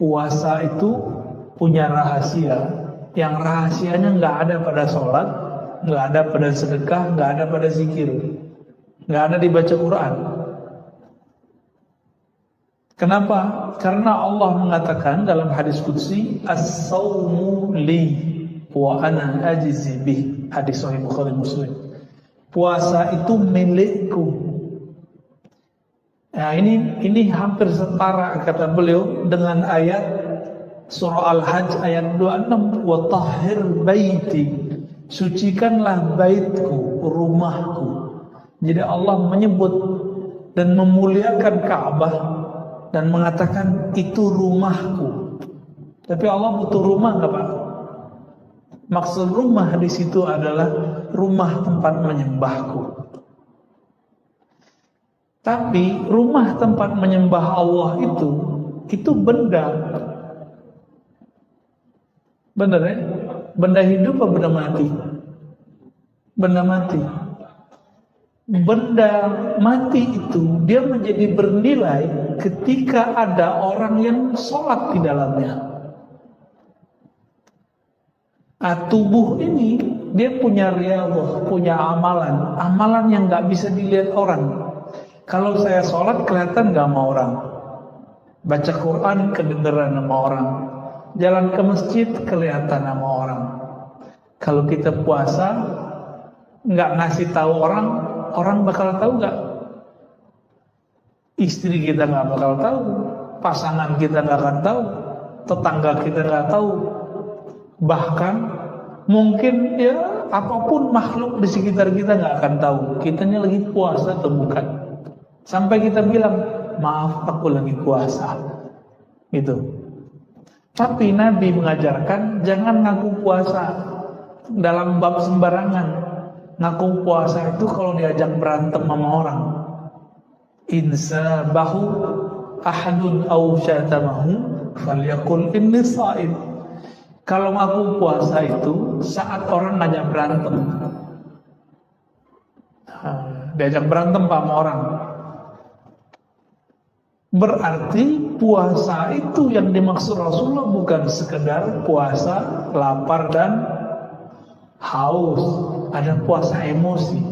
puasa itu punya rahasia, yang rahasianya nggak ada pada sholat, nggak ada pada sedekah, nggak ada pada zikir, nggak ada di baca Quran. Kenapa? Karena Allah mengatakan dalam hadis qudsi, as-sawmu li wa ana ajzi bih. Hadis Sahih Bukhari Muslim. Puasa itu milikku. Nah, ini hampir setara kata beliau dengan ayat surah Al-Hajj ayat 26, wa tahhir baiti. Sucikanlah baitku, rumahku. Jadi Allah menyebut dan memuliakan Ka'bah dan mengatakan itu rumahku. Tapi Allah butuh rumah enggak, Pak? Maksud rumah di situ adalah rumah tempat menyembahku. Tapi rumah tempat menyembah Allah itu benda. Benar ya? Benda hidup atau benda mati? Benda mati. Benda mati itu dia menjadi bernilai ketika ada orang yang sholat di dalamnya. Tubuh ini dia punya riyadhah, punya amalan yang nggak bisa dilihat orang. Kalau saya sholat kelihatan nggak sama orang, baca Quran kedengeran sama orang, jalan ke masjid kelihatan sama orang. Kalau kita puasa nggak ngasih tahu orang, orang bakal tahu nggak? Istri kita nggak bakal tahu, pasangan kita nggak akan tahu, tetangga kita nggak tahu. Bahkan mungkin ya apapun makhluk di sekitar kita nggak akan tahu kitanya lagi puasa atau bukan. Sampai kita bilang, maaf aku lagi puasa. Gitu. Tapi Nabi mengajarkan jangan ngaku puasa dalam bab sembarangan. Ngaku puasa itu kalau diajak berantem sama orang. Insa bahu ahadun aw syatamahu falyaqul inni sha'im. Kalau ngaku puasa itu saat orang ngajak berantem, diajak berantem sama orang, berarti puasa itu yang dimaksud Rasulullah bukan sekedar puasa lapar dan haus, ada puasa emosi.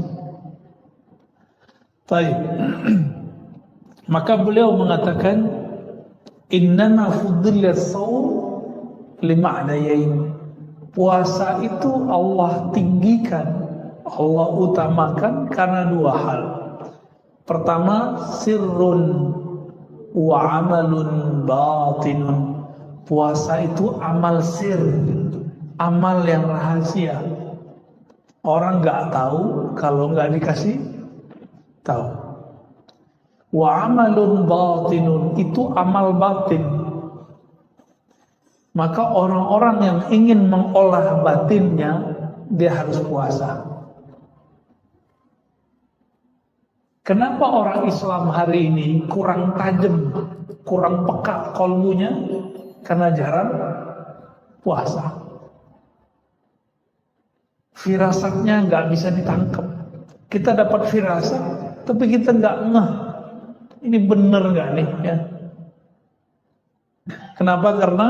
Baik. Maka beliau mengatakan innana fuddila shaum lima'nayain. Puasa itu Allah tinggikan, Allah utamakan karena dua hal. Pertama, sirrun wa amalun batinun. Puasa itu amal sir, amal yang rahasia. Orang nggak tahu kalau nggak dikasih tahu. Wa amalun batinun, itu amal batin. Maka orang-orang yang ingin mengolah batinnya, dia harus puasa. Kenapa orang Islam hari ini kurang tajam, kurang peka kolbunya? Karena jarang puasa. Firasatnya nggak bisa ditangkap. Kita dapat firasat, tapi kita nggak ngeh. Ini bener nggak nih? Ya. Kenapa? Karena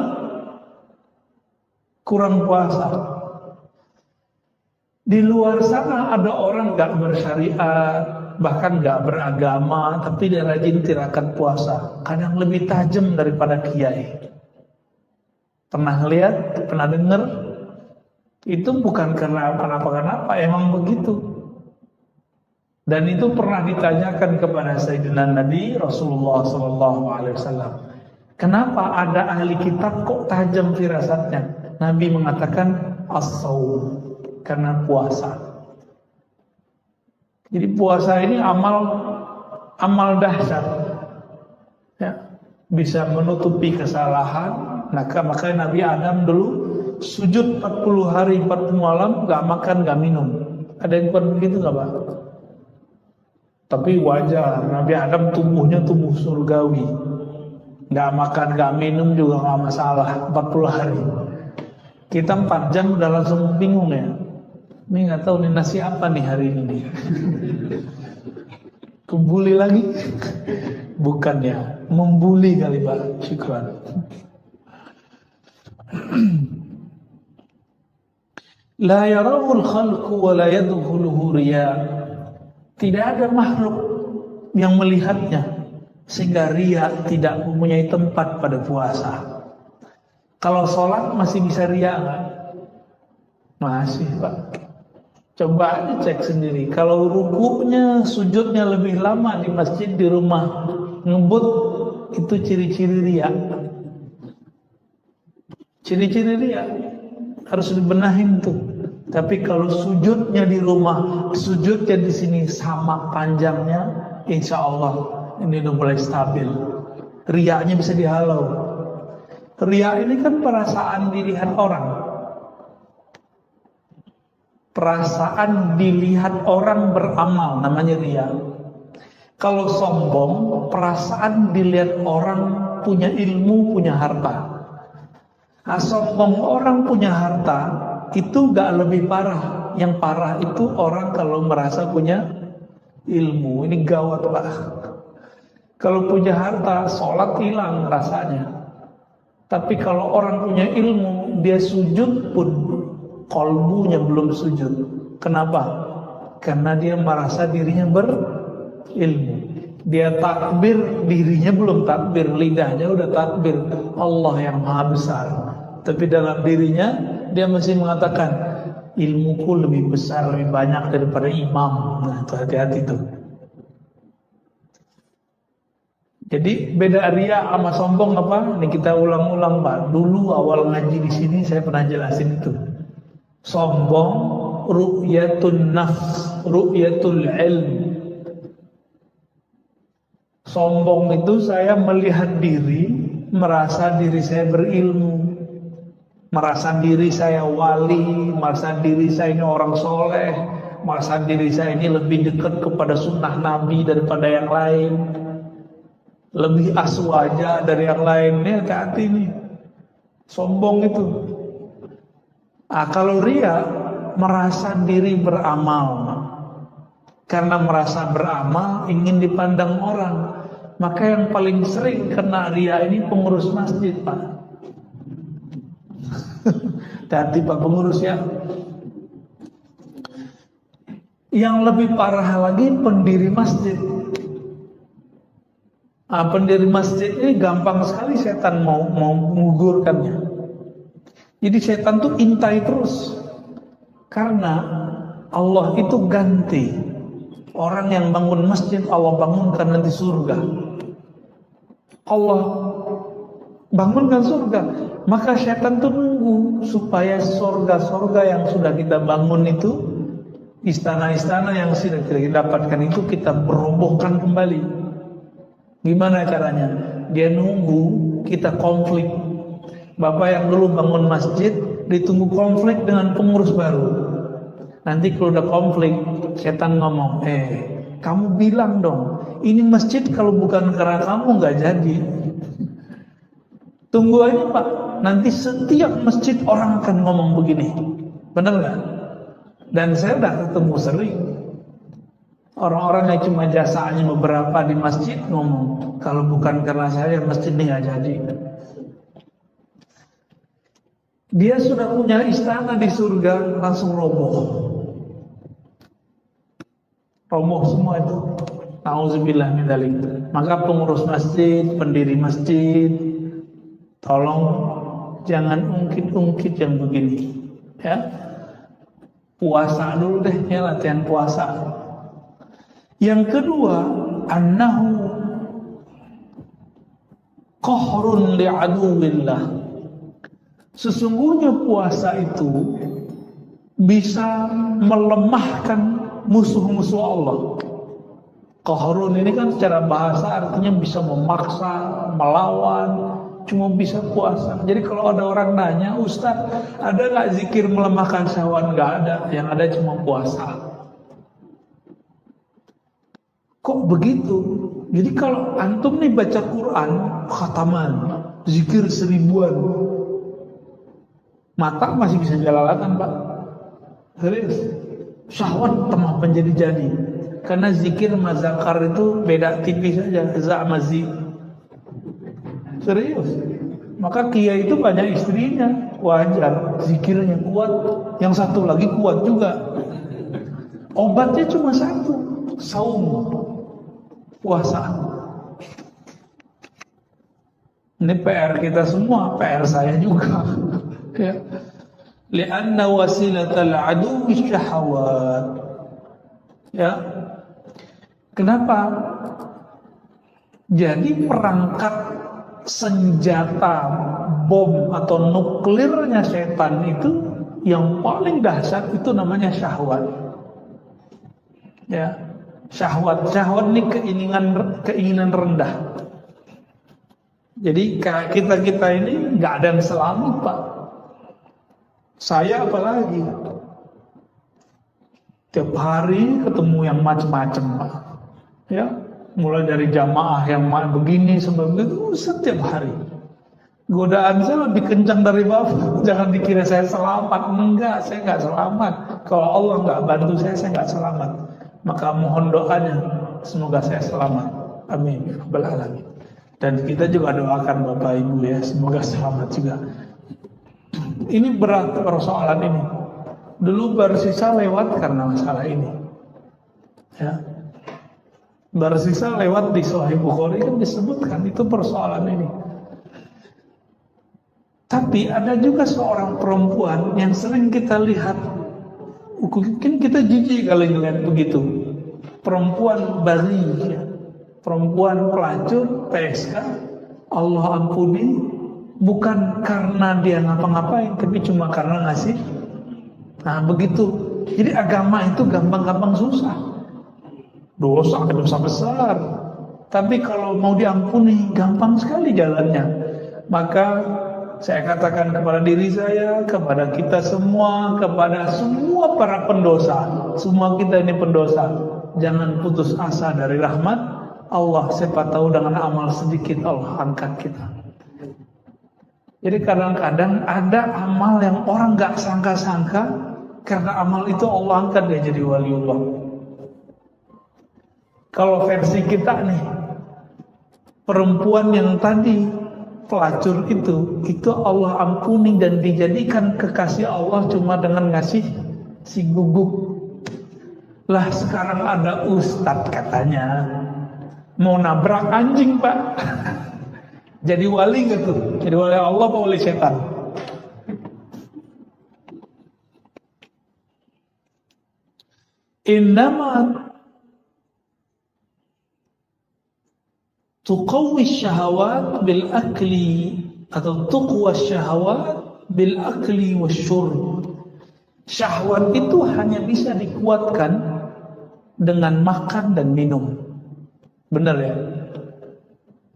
kurang puasa. Di luar sana ada orang nggak bersyariat, bahkan nggak beragama, tapi dia rajin tirakat puasa. Kadang lebih tajam daripada kiai. Pernah lihat? Pernah dengar? Itu bukan karena kenapa-kenapa, emang begitu. Dan itu pernah ditanyakan kepada Sayyidina Nabi Rasulullah SAW. Kenapa ada ahli kitab kok tajam firasatnya? Nabi mengatakan as-shaum, karena puasa. Jadi puasa ini amal dahsyat. Ya, bisa menutupi kesalahan. Makanya Nabi Adam dulu sujud 40 hari 40 malam, gak makan gak minum. Ada yang buat begitu gak, Pak? Tapi wajar, Nabi Adam tubuhnya tubuh surgawi, gak makan gak minum juga gak masalah 40 hari. Kita 4 jam udah langsung bingung ya. Ini gak tahu nih nasi apa nih hari ini. Kebuli lagi? Bukan ya, membuli kali Pak. Syukran. La yarahul khalqu wa la yadkhuluhu riya. Tidak ada makhluk yang melihatnya sehingga riya tidak mempunyai tempat pada puasa. Kalau sholat masih bisa riya nggak? Masih, Pak. Coba aja cek sendiri. Kalau rukunya, sujudnya lebih lama di masjid, di rumah ngebut, itu ciri-ciri riya. Ciri-ciri riya harus dibenahin tuh. Tapi kalau sujudnya di rumah, sujudnya di sini sama panjangnya, insya Allah ini udah mulai stabil. Riyanya bisa dihalau. Riya ini kan perasaan dilihat orang. Perasaan dilihat orang beramal namanya riya. Kalau sombong, perasaan dilihat orang punya ilmu, punya harta. Nah, sombong orang punya harta itu gak lebih parah. Yang parah itu orang kalau merasa punya ilmu. Ini gawat, Pak. Kalau punya harta, sholat hilang rasanya. Tapi kalau orang punya ilmu, dia sujud pun kolbunya belum sujud. Kenapa? Karena dia merasa dirinya berilmu. Dia takbir, dirinya belum takbir, lidahnya udah takbir Allah yang maha besar. Tapi dalam dirinya dia masih mengatakan ilmuku lebih besar, lebih banyak daripada imam. Nah, itu hati-hati tuh. Jadi beda riya sama sombong apa? Ini kita ulang-ulang, Pak. Dulu awal ngaji di sini saya pernah jelasin itu. Sombong ru'yatun nafs, ru'yatul ilm. Sombong itu saya melihat diri, merasa diri saya berilmu, merasa diri saya wali, merasa diri saya ini orang soleh, merasa diri saya ini lebih dekat kepada sunnah Nabi daripada yang lain, lebih aswaja dari yang lain. Ini hati-hati nih, sombong itu. Nah, kalau riya merasa diri beramal, karena merasa beramal ingin dipandang orang, maka yang paling sering kena riya ini pengurus masjid, Pak. Hati Pak pengurus ya. Yang lebih parah lagi pendiri masjid. Nah, pendiri masjid ini gampang sekali setan mau menggugurkannya. Jadi setan tuh intai terus. Karena Allah itu ganti. Orang yang bangun masjid Allah bangunkan nanti surga. Allah bangunkan surga. Maka setan tuh nunggu supaya surga-surga yang sudah kita bangun itu, istana-istana yang sudah kita dapatkan itu kita berobohkan kembali. Gimana caranya? Dia nunggu kita konflik. Bapak yang dulu bangun masjid ditunggu konflik dengan pengurus baru. Nanti kalau udah konflik, setan ngomong, kamu bilang dong, ini masjid kalau bukan karena kamu nggak jadi. Tunggu aja Pak, nanti setiap masjid orang akan ngomong begini, benar nggak? Dan saya udah ketemu sering orang-orang yang cuma jasanya beberapa di masjid ngomong, kalau bukan karena saya masjid ini nggak jadi. Dia sudah punya istana di surga, langsung roboh. Roboh semua itu. Nauzubillah min dzalik. Maka pengurus masjid, pendiri masjid, tolong jangan ungkit-ungkit yang begini. Ya. Puasa dulu deh, ya, latihan puasa. Yang kedua, annahu qahrun li'aduwillah. Sesungguhnya puasa itu bisa melemahkan musuh-musuh Allah. Qahrun ini kan secara bahasa artinya bisa memaksa, melawan, cuma bisa puasa. Jadi kalau ada orang nanya, Ustaz, ada gak zikir melemahkan syahwat? Gak ada, yang ada cuma puasa. Kok begitu? Jadi kalau antum nih baca Quran, khataman, zikir 1000-an, mata masih bisa jalalatan, Pak. Serius. Syahwat temah menjadi-jadi. Karena zikir mazakar itu beda tipis saja. Za'mazi. Serius. Maka kiai itu banyak istrinya, wajar, zikirnya kuat, yang satu lagi kuat juga. Obatnya cuma satu, saum, puasa. Ini PR kita semua, PR saya juga. Ya. Li'anna wasilatal aduwwi syahawat. Ya. Kenapa? Jadi perangkat senjata bom atau nuklirnya setan itu yang paling dahsyat itu namanya syahwat. Ya, syahwat ini keinginan rendah. Jadi kita ini nggak ada yang selamat, Pak. Saya apalagi tiap hari ketemu yang macam-macam, Pak. Ya. Mulai dari jamaah yang begini sampai begitu setiap hari. Godaan saya lebih kencang dari Bapak. Jangan dikira saya selamat. Enggak, saya enggak selamat. Kalau Allah enggak bantu saya enggak selamat. Maka mohon doanya semoga saya selamat. Amin. Rabbal alamin. Dan kita juga doakan Bapak Ibu ya, semoga selamat juga. Ini berat persoalan ini. Dulu Barsisa lewat karena masalah ini. Ya. Barsisa lewat di Sahih Bukhari kan disebutkan itu persoalan ini. Tapi ada juga seorang perempuan yang sering kita lihat, mungkin kita jijik kalau ngeliat begitu. Perempuan bari, ya. Perempuan pelacur, PSK, Allah ampuni, bukan karena dia ngapa-ngapain, tapi cuma karena ngasih. Nah begitu. Jadi agama itu gampang-gampang susah. Dosa besar. Tapi kalau mau diampuni gampang sekali jalannya. Maka saya katakan kepada diri saya, kepada kita semua, kepada semua para pendosa, semua kita ini pendosa, jangan putus asa dari rahmat Allah. Siapa tahu dengan amal sedikit Allah angkat kita. Jadi kadang-kadang ada amal yang orang gak sangka-sangka, karena amal itu Allah angkat dia jadi waliullah. Kalau versi kita nih, perempuan yang tadi pelacur itu Allah ampuni dan dijadikan kekasih Allah cuma dengan ngasih si guguk. Lah sekarang ada ustadz katanya mau nabrak anjing, Pak. Jadi wali nggak tuh? Jadi wali Allah apa wali setan? Innama tuqawwi syahawat bil akli atau tuqwa syahawat bil akli wasyurb. Syahwat itu hanya bisa dikuatkan dengan makan dan minum. Benar ya?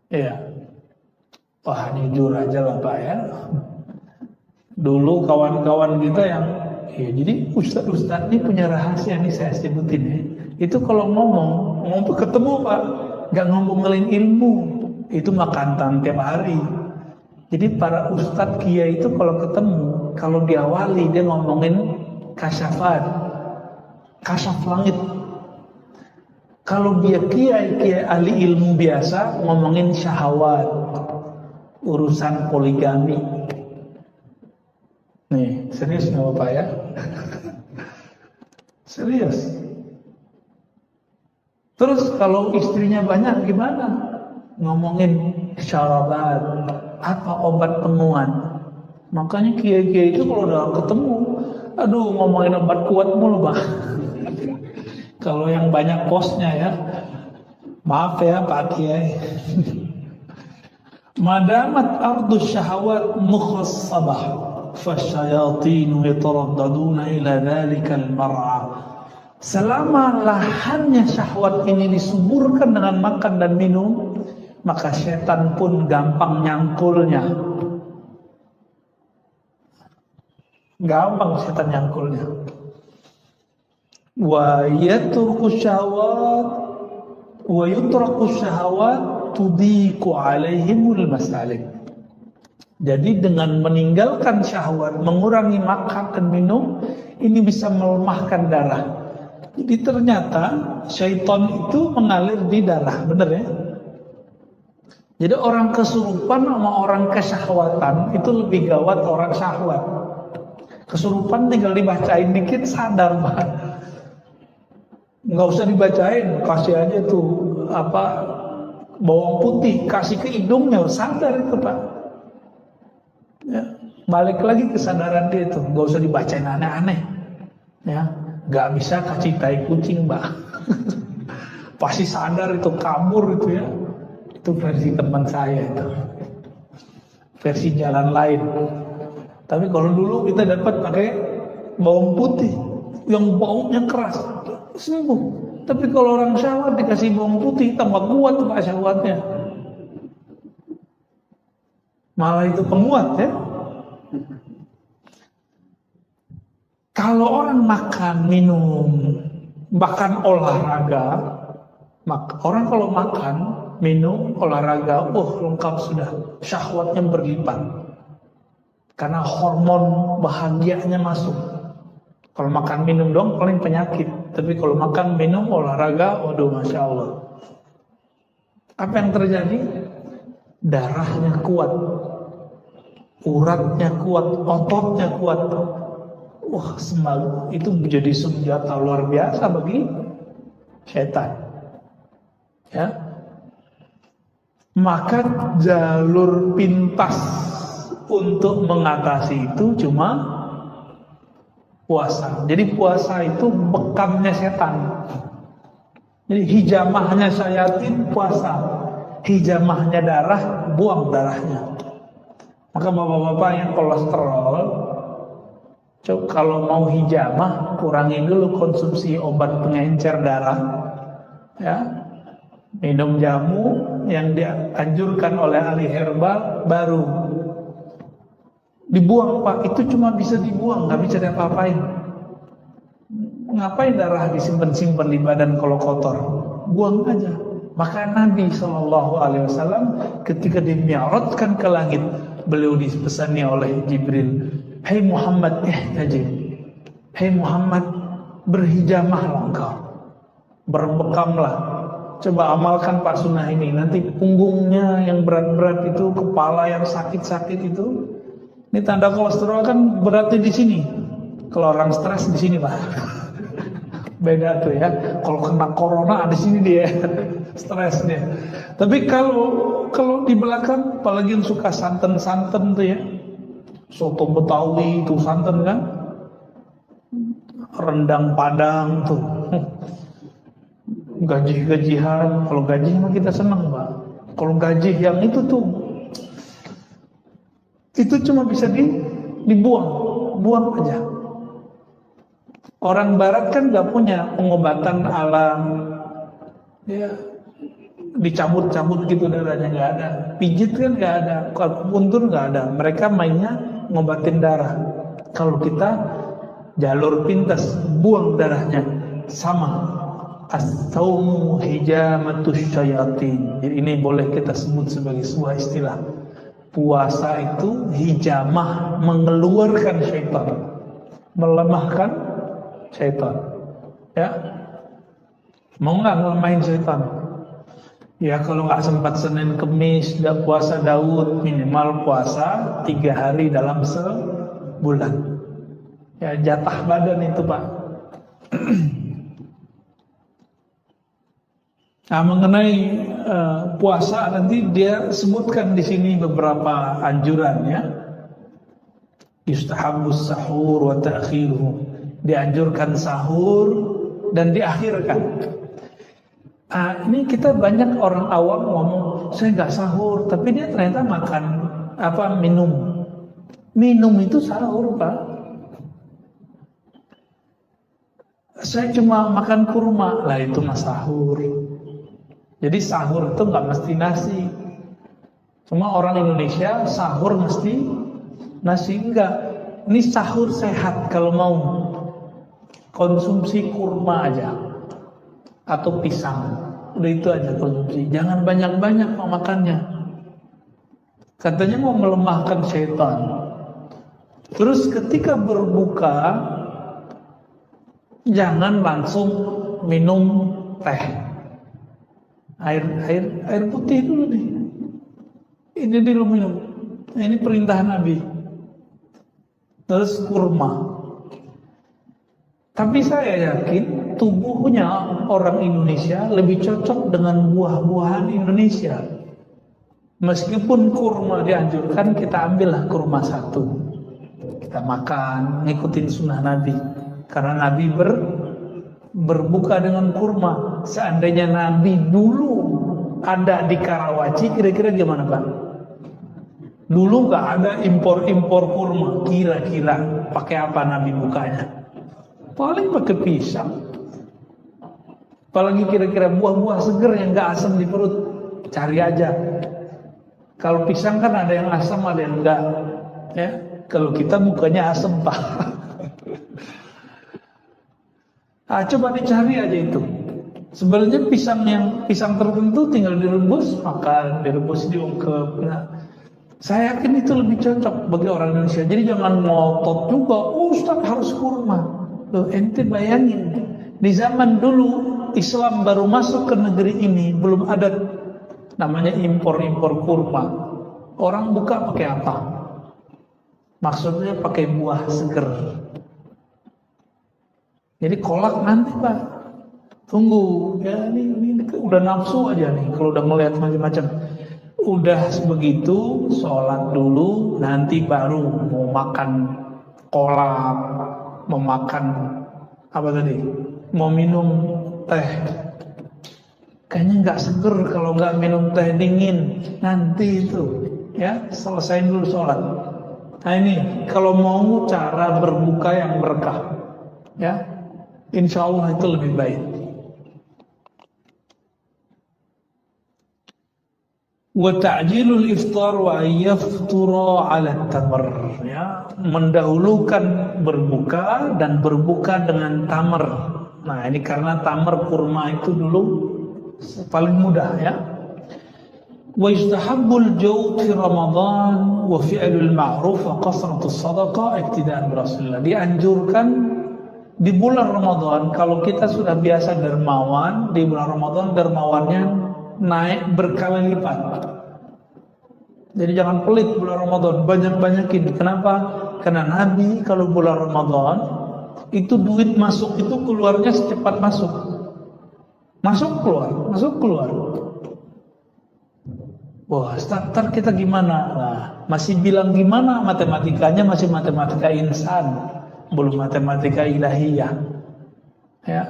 Iya. Wah, jujur aja lah Pak ya. Dulu kawan-kawan kita yang ya jadi ustaz-ustaz ini punya rahasia nih saya sebutin ya. Itu kalau ngomong ketemu Pak, gak ngomongin ilmu, itu makan tiap hari. Jadi para ustadz kiai itu kalau ketemu, kalau diawali dia ngomongin kasyafat, kasyaf langit. Kalau dia kiai ahli ilmu biasa ngomongin syahwat, urusan poligami. Nih serius nggak Bapak ya? Serius. Terus kalau istrinya banyak gimana? Ngomongin syarabat, apa obat penguat. Makanya kiai-kiai itu kalau udah ketemu, aduh ngomongin obat kuat mulu Bang. Kalau yang banyak posnya ya, maaf ya Pak Kiai. Madamat ardus syahwat mukhassabah, fasyayatinu yataraddaduna ila dhalikal mar'a. Selama lahannya syahwat ini disuburkan dengan makan dan minum, maka setan pun gampang nyangkulnya. Gampang setan nyangkulnya. Wa yatruku syahwat wa yutraku syahwat tudiku alaihimul masalik. Jadi dengan meninggalkan syahwat, mengurangi makan dan minum, ini bisa melemahkan darah. Jadi ternyata syaitan itu mengalir di darah, benar ya? Jadi orang kesurupan sama orang kesyahwatan itu lebih gawat orang syahwat. Kesurupan tinggal dibacain dikit sadar, Pak. Nggak usah dibacain, kasih aja tuh apa bawang putih, kasih ke hidungnya sadar itu, Pak. Ya, balik lagi kesadaran dia itu, nggak usah dibacain aneh-aneh. Ya, nggak bisa kasih tai kucing, Mbak. Pasti sadar itu, kabur itu ya. Itu versi teman saya itu, versi jalan lain. Tapi kalau dulu kita dapat pakai bawang putih yang baunya keras, sembuh. Tapi kalau orang syahwat dikasih bawang putih tambah kuat Pak syahwatnya. Malah itu penguat ya. Kalau orang makan, minum, bahkan olahraga, orang kalau makan, minum, olahraga, lengkap sudah, syahwatnya berlipat. Karena hormon bahagianya masuk. Kalau makan minum dong paling penyakit. Tapi kalau makan minum olahraga, waduh masya Allah. Apa yang terjadi? Darahnya kuat, uratnya kuat, ototnya kuat. Wah, semalu itu menjadi senjata luar biasa bagi setan. Ya, maka jalur pintas untuk mengatasi itu cuma puasa. Jadi puasa itu bekamnya setan. Jadi hijamahnya syayatin puasa, hijamahnya darah buang darahnya. Maka bapak-bapak yang kolesterol, coba kalau mau hijamah kurangi dulu konsumsi obat pengencer darah. Ya, minum jamu yang dianjurkan oleh ahli herbal baru dibuang Pak, itu cuma bisa dibuang, nggak bisa diapa-apain. Ngapain darah disimpan-simpan di badan kalau kotor? Buang aja. Maka Nabi SAW ketika dimi'rajkan ke langit, beliau dipesani oleh Jibril, "Hai Muhammad ihtajim, hai Muhammad berhijamahlah engkau, berbekamlah. Coba amalkan Pak Sunnah ini, nanti punggungnya yang berat-berat itu, kepala yang sakit-sakit itu. Ini tanda kolesterol kan beratnya di sini. Kalau orang stres di sini Pak. Beda tuh ya. Kalau kena corona di sini dia stresnya. Tapi kalau di belakang, apalagi yang suka santen-santen tuh ya, soto Betawi itu santen kan, rendang Padang tuh. Gaji-gajian, kalau gaji emang kita senang Pak. Kalau gaji yang itu tuh, itu cuma bisa dibuang, buang aja. Orang Barat kan nggak punya pengobatan alam, ya dicabut-cabut gitu darahnya nggak ada, pijit kan nggak ada, puntur nggak ada. Mereka mainnya ngobatin darah. Kalau kita jalur pintas, buang darahnya sama. As-sawmu hijamatus syayatin. Jadi ini boleh kita sebut sebagai sebuah istilah. Puasa itu hijamah, mengeluarkan syaitan, melemahkan syaitan. Ya, mau nggak ngelemahin syaitan? Ya kalau nggak sempat Senin Kemis, udah puasa Daud, minimal puasa 3 hari dalam sebulan. Ya jatah badan itu Pak. Nah, mengenai puasa nanti dia sebutkan di sini beberapa anjuran ya. Yustahabus sahur wa ta'khiruhu. Dianjurkan sahur dan diakhirkan. Ini kita banyak orang awam ngomong saya nggak sahur, tapi dia ternyata makan minum. Minum itu sahur Pak. Saya cuma makan kurma, lah itu mah sahur. Jadi sahur itu nggak mesti nasi. Cuma orang Indonesia sahur mesti nasi, enggak. Ini sahur sehat kalau mau. Konsumsi kurma aja atau pisang. Udah itu aja konsumsi. Jangan banyak-banyak makannya. Katanya mau melemahkan syaitan. Terus ketika berbuka jangan langsung minum teh. Air putih dulu nih. Ini dulu minum. Ini perintah Nabi. Terus kurma. Tapi saya yakin tubuhnya orang Indonesia lebih cocok dengan buah-buahan Indonesia. Meskipun kurma dianjurkan, kita ambillah kurma satu. Kita makan, ngikutin sunnah Nabi. Karena Nabi berbuka dengan kurma. Seandainya Nabi dulu ada di Karawaci, kira-kira gimana Pak? Dulu gak ada impor-impor kurma. Kira-kira pakai apa Nabi bukanya? Paling pakai pisang. Apalagi kira-kira buah-buah seger yang gak asam di perut. Cari aja. Kalau pisang kan ada yang asam, ada yang enggak. Ya, kalau kita mukanya asam Pak. Coba dicari aja itu. Sebenarnya pisang tertentu tinggal direbus, makan, direbus diungkep. Nah, saya yakin itu lebih cocok bagi orang Indonesia. Jadi jangan ngotot juga, Ustaz harus kurma. Loh, ente bayangin, di zaman dulu Islam baru masuk ke negeri ini, belum ada namanya impor-impor kurma. Orang buka pakai apa? Maksudnya pakai buah seger. Jadi kolak nanti Pak, tunggu ya, ini udah nafsu aja nih kalau udah ngeliat macam-macam. Udah begitu, sholat dulu, nanti baru mau makan kolak, mau makan apa tadi, mau minum teh. Kayaknya nggak seger kalau nggak minum teh dingin. Nanti itu ya, selesain dulu sholat. Nah ini kalau mau cara berbuka yang berkah, ya insya Allah itu lebih baik. Wa ta'jilul iftar wa yaftura 'ala tamr, ya, mendahulukan berbuka dan berbuka dengan tamar. Nah, ini karena tamar kurma itu dulu paling mudah ya. Wa yustahabbul jawd fi Ramadan wa fi'lul ma'ruf wa qasratus shadaqah iktidaan bi Rasulillah. Dianjurkan di bulan Ramadan, kalau kita sudah biasa dermawan, di bulan Ramadan dermawannya naik berkali lipat. Jadi jangan pelit bulan Ramadan, banyak-banyakin. Kenapa? Karena Nabi kalau bulan Ramadan itu duit masuk itu keluarnya secepat masuk. Masuk keluar. Wah, ntar kita gimana? Nah, masih bilang gimana? Matematikanya masih matematika insan, belum matematika ilahiyah. Ya.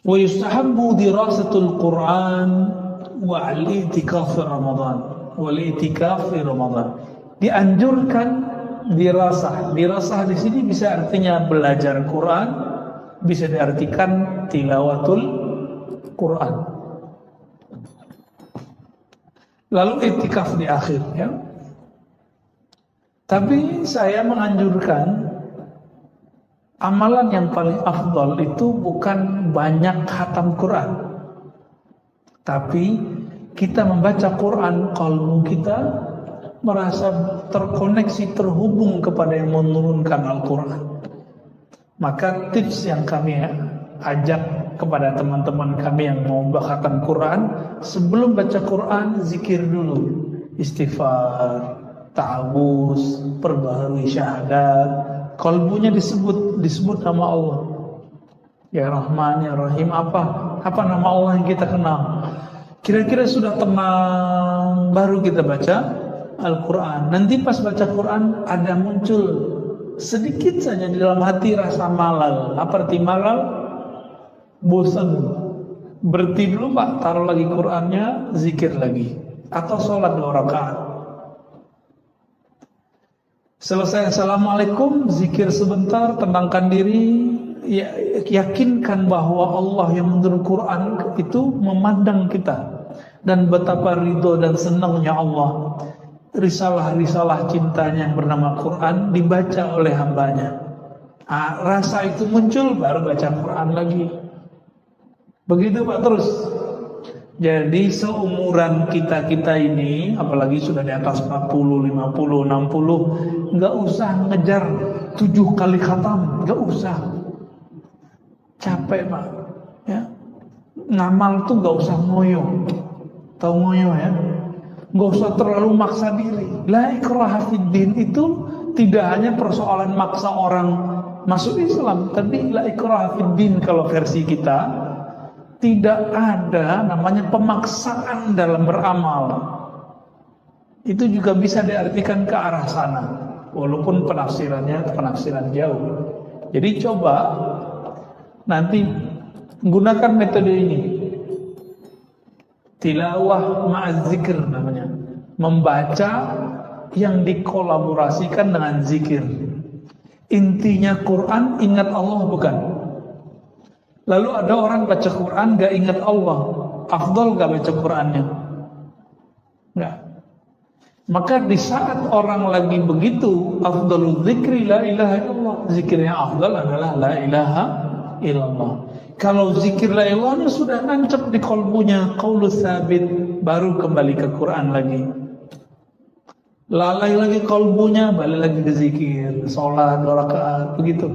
Wa yustahabbu dirasatul Quran wa al-i'tikaf fi Ramadan. Wal-i'tikaf fi Ramadan. Dianjurkan dirasah. Dirasah di sini bisa artinya belajar Quran, bisa diartikan tilawatul Quran. Lalu i'tikaf di akhir ya. Tapi saya menganjurkan amalan yang paling afdal itu bukan banyak khatam Quran, tapi kita membaca Quran, kalbu kita merasa terkoneksi, terhubung kepada yang menurunkan Al-Quran. Maka tips yang kami ajak kepada teman-teman kami yang mau khatam Quran, sebelum baca Quran zikir dulu, istighfar, ta'awuz, perbaharui syahadat. Kalbunya disebut nama Allah. Ya Rahman, Ya Rahim, apa nama Allah yang kita kenal. Kira-kira sudah tenang, baru kita baca Al-Quran. Nanti pas baca Quran ada muncul sedikit saja di dalam hati rasa malal. Apa arti malal? Bosan. Berhenti dulu Pak, taruh lagi Qurannya, zikir lagi. Atau sholat 2 rakaat. Selesai Assalamualaikum, zikir sebentar, tenangkan diri, ya, yakinkan bahwa Allah yang menurut Quran itu memandang kita. Dan betapa ridho dan senangnya Allah, risalah-risalah cintanya yang bernama Quran dibaca oleh hambanya. Rasa itu muncul, baru baca Quran lagi. Begitu Pak terus. Jadi seumuran kita ini, apalagi sudah di atas 40, 50, 60, nggak usah ngejar 7 kali khatam, nggak usah. Capek Pak. Ya. ngamal tuh gak usah ngoyo. Tahu ngoyo ya? Gak usah terlalu maksa diri. La ikraha fid din itu tidak hanya persoalan maksa orang masuk Islam, tapi la ikraha fid din kalau versi kita tidak ada namanya pemaksaan dalam beramal. Itu juga bisa diartikan ke arah sana, walaupun penafsirannya penafsiran jauh. Jadi coba nanti gunakan metode ini. Tilawah ma'az zikir namanya. Membaca yang dikolaborasikan dengan zikir. Intinya Quran, ingat Allah bukan? Lalu ada orang baca Quran gak ingat Allah. Afdal gak baca Qurannya? Enggak. Maka di saat orang lagi begitu, afdalul zikri la ilaha illallah. Zikirnya afdal adalah la ilaha illallah. Kalau zikir la ilahnya sudah nancap di kolbunya, qaulus sabit, baru kembali ke Quran lagi. Lalai lagi kolbunya, balik lagi ke zikir, sholat, 2 rakaat, begitu.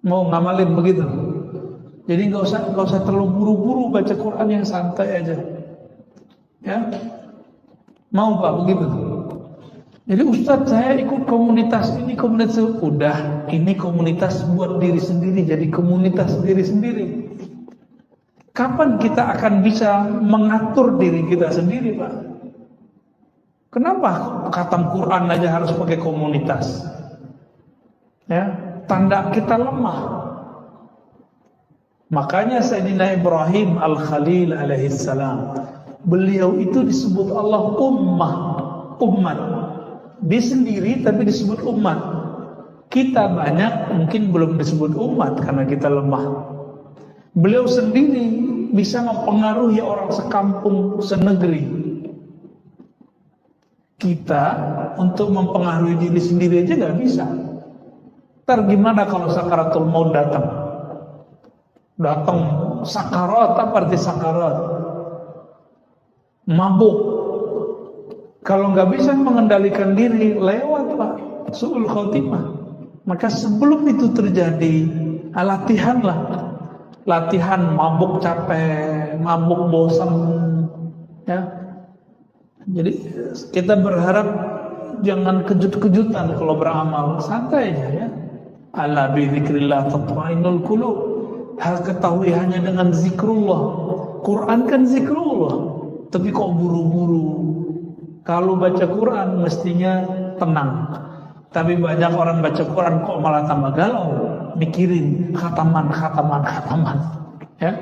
Mau ngamalin begitu. Jadi nggak usah terlalu buru-buru baca Quran, yang santai aja. Ya, mau Pak begitu. Jadi Ustadz saya ikut komunitas ini, komunitas itu. Udah, ini komunitas buat diri sendiri, jadi komunitas diri sendiri. Kapan kita akan bisa mengatur diri kita sendiri Pak? Kenapa khatam Quran aja harus pakai komunitas? Ya, tanda kita lemah. Makanya Sayyidina Ibrahim Al-Khalil alaihissalam, beliau itu disebut Allah umat. Dia sendiri tapi disebut umat. Kita banyak mungkin belum disebut umat karena kita lemah. Beliau sendiri bisa mempengaruhi orang sekampung, senegeri. Kita untuk mempengaruhi diri sendiri aja gak bisa. Ntar gimana kalau sakaratul maut datang? Datang sakarat, apa arti sakarat? Mabuk. Kalau nggak bisa mengendalikan diri, lewat Pak, su'ul khotimah. Maka sebelum itu terjadi, latihanlah. Latihan mabuk capek, mabuk bosan, ya. Jadi kita berharap jangan kejut-kejutan kalau beramal, santai aja ya. Ala bi dzikrillah tatma'innul qulub. Ketahui hanya dengan zikrullah. Quran kan zikrullah, tapi kok buru-buru. Kalau baca Quran mestinya tenang. Tapi banyak orang baca Quran kok malah tambah galau, mikirin khataman. Ya.